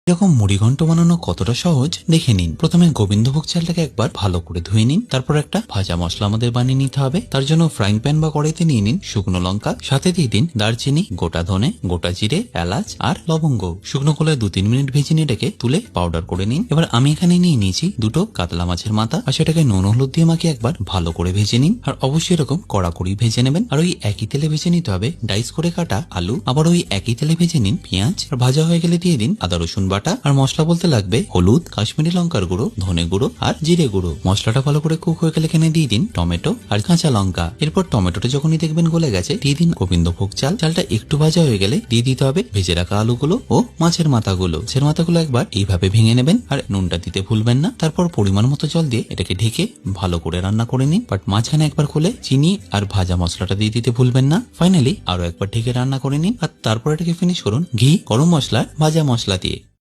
এরকম মুড়িঘন্ট বানানো কতটা সহজ দেখে নিন। প্রথমে গোবিন্দভোগ চালটাকে একবার ভালো করে ধুয়ে নিন। তারপর একটা ভাজা মশলা আমাদের বানিয়ে নিতে হবে। তার জন্য ফ্রাইং প্যান বা কড়াইতে নিয়ে নিন শুকনো লঙ্কা, সাথে দিয়ে দিন দারচিনি, গোটা ধনে, গোটা জিরে, এলাচ আর লবঙ্গ। শুকনো কলায় 2-3 মিনিট ভেজে নিয়ে এটাকে তুলে পাউডার করে নিন। এবার আমি এখানে নিয়ে নিয়েছি দুটো কাতলা মাছের মাথা, আর সেটাকে নুন হলুদ দিয়ে মাখিয়ে একবার ভালো করে ভেজে নিন। আর অবশ্যই এরকম কড়াকড়ি ভেজে নেবেন। আর ওই একই তেলে ভেজে নিতে হবে ডাইস করে কাটা আলু। আবার ওই একই তেলে ভেজে নিন পেঁয়াজ। আর ভাজা হয়ে গেলে দিয়ে দিন আদা রসুন বাটা। আর মশলা বলতে লাগবে হলুদ, কাশ্মীরি লঙ্কার গুঁড়ো, ধনে গুঁড়ো আর জিরে গুঁড়ো। মশলাটা ভালো করে কুক হয়ে গেলে এখানে দিয়ে দিন টমেটো আর কাঁচা লঙ্কা। এরপর টমেটোটা যখনই দেখবেন গলে গেছে দিয়ে দিন গোবিন্দভোগ চাল। চালটা একটু ভাজা হয়ে গেলে দিয়ে দিতে হবে ভেজে রাখা আলুগুলো ও মাছের মাথাগুলো। মাছের মাথাগুলো একবার এইভাবে ভেঙে নেবেন আর নুনটা দিতে ভুলবেন না। তারপর পরিমাণ মতো জল দিয়ে এটাকে ঢেকে ভালো করে রান্না করে নিন। বাট মাঝখানে একবার খুলে চিনি আর ভাজা মশলাটা দিয়ে দিতে ভুলবেন না। ফাইনালি আরো একবার ঢেকে রান্না করে নিন। আর তারপর এটাকে ফিনিশ করুন ঘি, গরম মশলা, ভাজা মশলা দিয়ে।